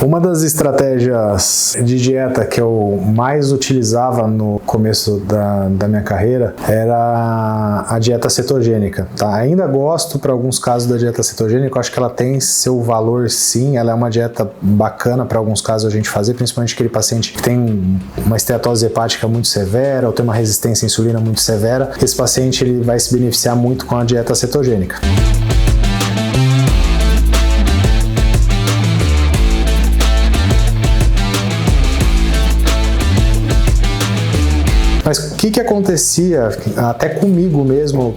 Uma das estratégias de dieta que eu mais utilizava no começo da minha carreira era a dieta cetogênica, tá? Ainda gosto para alguns casos da dieta cetogênica, eu acho que ela tem seu valor sim, ela é uma dieta bacana para alguns casos a gente fazer, principalmente aquele paciente que tem uma esteatose hepática muito severa ou tem uma resistência à insulina muito severa, esse paciente ele vai se beneficiar muito com a dieta cetogênica. Mas o que acontecia até comigo mesmo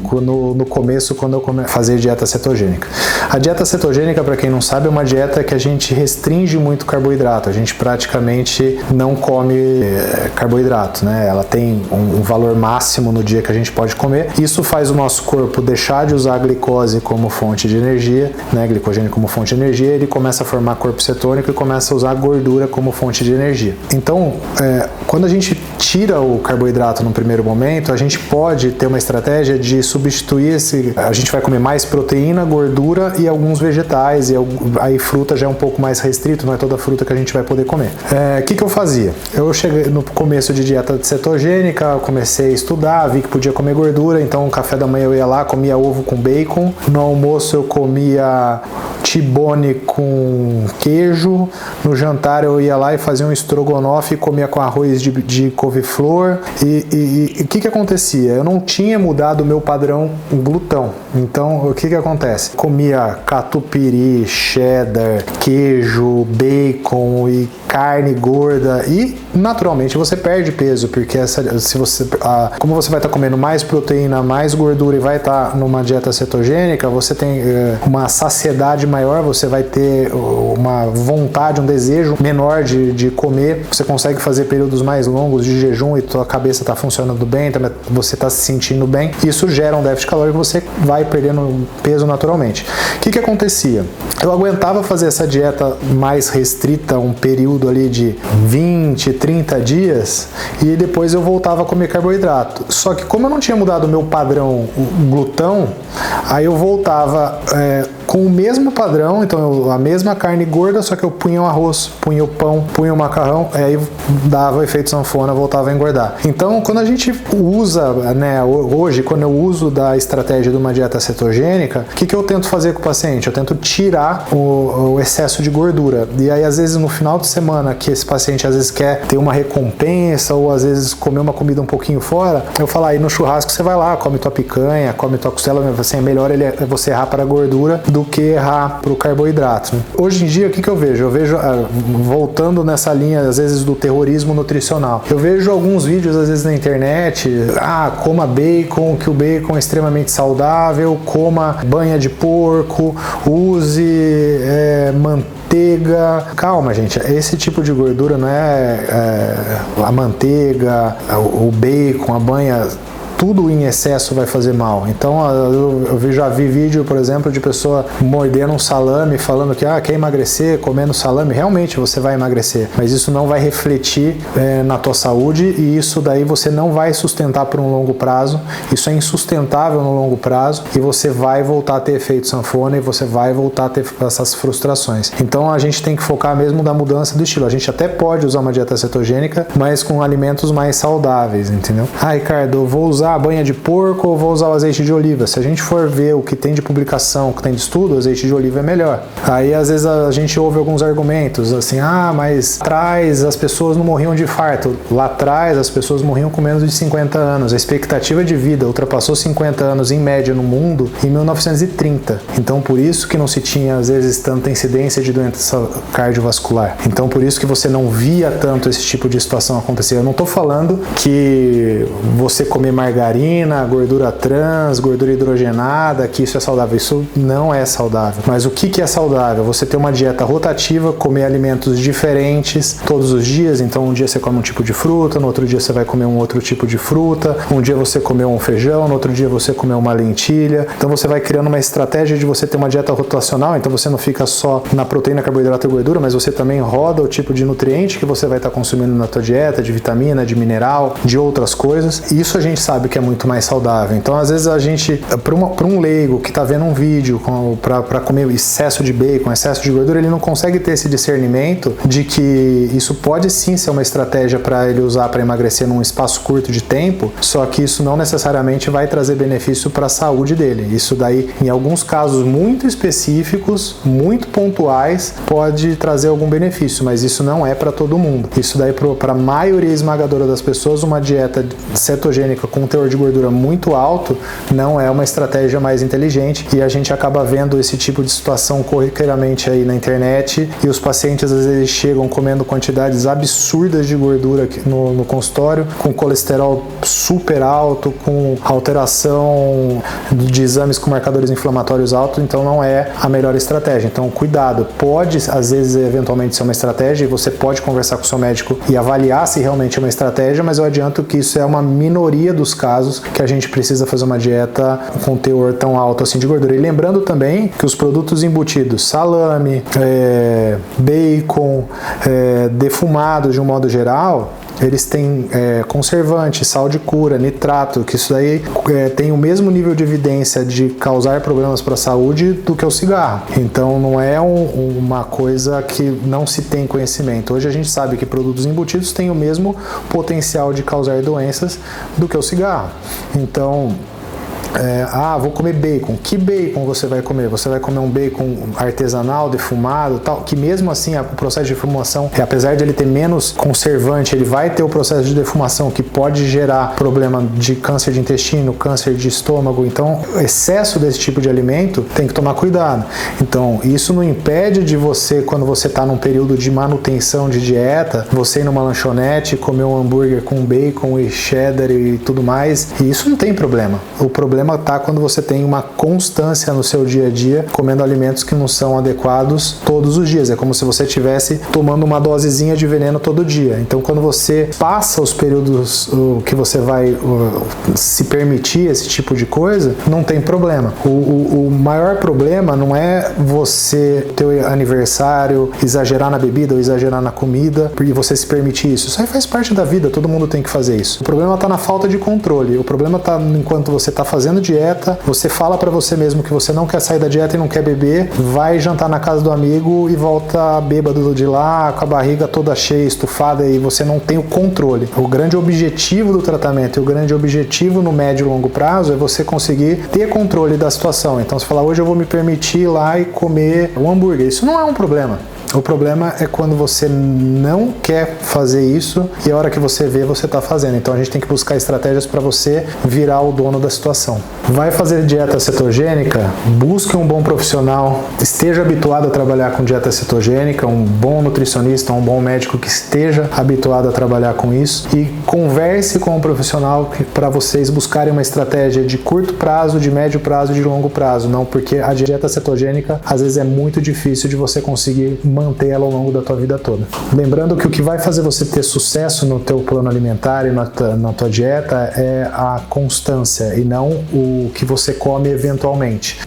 no começo, quando eu fazia dieta cetogênica? A dieta cetogênica, para quem não sabe, é uma dieta que a gente restringe muito carboidrato, a gente praticamente não come carboidrato, né? Ela tem um valor máximo no dia que a gente pode comer. Isso faz o nosso corpo deixar de usar a glicose como fonte de energia, né? Glicogênio como fonte de energia, ele começa a formar corpo cetônico e começa a usar a gordura como fonte de energia. Então, quando a gente tira o carboidrato no primeiro momento, a gente pode ter uma estratégia de substituir a gente vai comer mais proteína, gordura e alguns vegetais, e aí fruta já é um pouco mais restrito, não é toda fruta que a gente vai poder comer. O que eu fazia? Eu cheguei no começo de dieta cetogênica, comecei a estudar, vi que podia comer gordura, então no café da manhã eu ia lá, comia ovo com bacon, no almoço eu comia T-bone com queijo, no jantar eu ia lá e fazia um estrogonofe e comia com arroz de couve-flor. E o que acontecia? Eu não tinha mudado o meu padrão glutão. Então, o que acontece? Comia catupiry, cheddar, queijo, bacon e carne gorda e, naturalmente, você perde peso, porque como você vai estar comendo mais proteína, mais gordura e vai estar numa dieta cetogênica, você tem uma saciedade maior, você vai ter uma vontade, um desejo menor de comer, você consegue fazer períodos mais longos de jejum e tua cabeça está funcionando bem, você está se sentindo bem, isso gera um déficit calórico e você vai perdendo peso naturalmente. O que acontecia? Eu aguentava fazer essa dieta mais restrita, um período ali de 20, 30 dias, e depois eu voltava a comer carboidrato. Só que como eu não tinha mudado o meu padrão glutão, aí eu voltava com o mesmo padrão, então a mesma carne gorda, só que eu punha o arroz, punha o pão, punha o macarrão, aí dava o efeito sanfona, voltava a engordar. Então, quando a gente usa, né, hoje, quando eu uso da estratégia de uma dieta cetogênica, o que eu tento fazer com o paciente? Eu tento tirar o excesso de gordura. E aí, às vezes, no final de semana, que esse paciente às vezes quer ter uma recompensa, ou às vezes comer uma comida um pouquinho fora, eu falo, aí no churrasco você vai lá, come tua picanha, come tua costela, assim, é melhor você errar para a gordura do que errar para o carboidrato, né? Hoje em dia, o que eu vejo? Eu vejo, voltando nessa linha, às vezes, do terrorismo nutricional, eu vejo alguns vídeos, às vezes, na internet, coma bacon, que o bacon é extremamente saudável, coma banha de porco, use manteiga. Calma, gente, esse tipo de gordura não a manteiga, o bacon, a banha, tudo em excesso vai fazer mal. Então eu já vi vídeo, por exemplo, de pessoa mordendo um salame, falando que quer emagrecer, comendo salame. Realmente você vai emagrecer, mas isso não vai refletir na tua saúde, e isso daí você não vai sustentar por um longo prazo. Isso é insustentável no longo prazo, e você vai voltar a ter efeito sanfona, e você vai voltar a ter essas frustrações. Então a gente tem que focar mesmo na mudança do estilo. A gente até pode usar uma dieta cetogênica, mas com alimentos mais saudáveis, entendeu? Ricardo, eu vou usar a banha de porco ou vou usar o azeite de oliva? Se a gente for ver o que tem de publicação, o que tem de estudo, o azeite de oliva é melhor. Aí às vezes a gente ouve alguns argumentos assim, mas atrás as pessoas não morriam de infarto. Lá atrás as pessoas morriam com menos de 50 anos. A expectativa de vida ultrapassou 50 anos em média no mundo em 1930. Então por isso que não se tinha às vezes tanta incidência de doença cardiovascular. Então por isso que você não via tanto esse tipo de situação acontecer. Eu não estou falando que você comer margarina, gordura trans, gordura hidrogenada, que isso é saudável. Isso não é saudável. Mas o que é saudável? Você ter uma dieta rotativa, comer alimentos diferentes todos os dias. Então um dia você come um tipo de fruta, no outro dia você vai comer um outro tipo de fruta, um dia você comeu um feijão, no outro dia você comeu uma lentilha. Então você vai criando uma estratégia de você ter uma dieta rotacional, então você não fica só na proteína, carboidrato e gordura, mas você também roda o tipo de nutriente que você vai estar consumindo na tua dieta, de vitamina, de mineral, de outras coisas. E isso a gente sabe que é muito mais saudável. Então, às vezes, a gente, para um leigo que está vendo um vídeo para comer excesso de bacon, excesso de gordura, ele não consegue ter esse discernimento de que isso pode sim ser uma estratégia para ele usar para emagrecer num espaço curto de tempo, só que isso não necessariamente vai trazer benefício para a saúde dele. Isso daí, em alguns casos muito específicos, muito pontuais, pode trazer algum benefício, mas isso não é para todo mundo. Isso daí, para a maioria esmagadora das pessoas, uma dieta cetogênica com um teor de gordura muito alto não é uma estratégia mais inteligente, e a gente acaba vendo esse tipo de situação corriqueiramente aí na internet, e os pacientes às vezes chegam comendo quantidades absurdas de gordura no consultório, com colesterol super alto, com alteração de exames com marcadores inflamatórios altos, então não é a melhor estratégia. Então cuidado, pode às vezes eventualmente ser uma estratégia, e você pode conversar com o seu médico e avaliar se realmente é uma estratégia, mas eu adianto que isso é uma minoria dos casos que a gente precisa fazer uma dieta com teor tão alto assim de gordura. E lembrando também que os produtos embutidos, salame, bacon, defumados de um modo geral, eles têm conservante, sal de cura, nitrato, que isso daí tem o mesmo nível de evidência de causar problemas para a saúde do que o cigarro. Então não é uma coisa que não se tem conhecimento. Hoje a gente sabe que produtos embutidos têm o mesmo potencial de causar doenças do que o cigarro. Então, vou comer bacon. Que bacon você vai comer? Você vai comer um bacon artesanal, defumado, tal, que mesmo assim o processo de defumação, apesar de ele ter menos conservante, ele vai ter o processo de defumação que pode gerar problema de câncer de intestino, câncer de estômago. Então, excesso desse tipo de alimento tem que tomar cuidado. Então, isso não impede de você, quando você está num período de manutenção de dieta, você ir numa lanchonete, comer um hambúrguer com bacon e cheddar e tudo mais, e isso não tem problema. O problema está quando você tem uma constância no seu dia a dia comendo alimentos que não são adequados todos os dias. É como se você estivesse tomando uma dosezinha de veneno todo dia. Então, quando você passa os períodos que você vai se permitir esse tipo de coisa, não tem problema. O maior problema não é você ter aniversário, exagerar na bebida ou exagerar na comida e você se permitir isso. Isso aí faz parte da vida, todo mundo tem que fazer isso. O problema está na falta de controle. O problema está enquanto você está fazendo dieta, você fala para você mesmo que você não quer sair da dieta e não quer beber, vai jantar na casa do amigo e volta bêbado de lá, com a barriga toda cheia, estufada, e você não tem o controle. O grande objetivo do tratamento e o grande objetivo no médio e longo prazo é você conseguir ter controle da situação. Então, você fala, hoje eu vou me permitir ir lá e comer um hambúrguer. Isso não é um problema. O problema é quando você não quer fazer isso e a hora que você vê, você está fazendo. Então a gente tem que buscar estratégias para você virar o dono da situação. Vai fazer dieta cetogênica? Busque um bom profissional, esteja habituado a trabalhar com dieta cetogênica, um bom nutricionista, um bom médico que esteja habituado a trabalhar com isso, e converse com um profissional para vocês buscarem uma estratégia de curto prazo, de médio prazo e de longo prazo. Não, porque a dieta cetogênica às vezes é muito difícil de você conseguir manter ela ao longo da tua vida toda. Lembrando que o que vai fazer você ter sucesso no teu plano alimentar e na tua dieta é a constância e não o que você come eventualmente.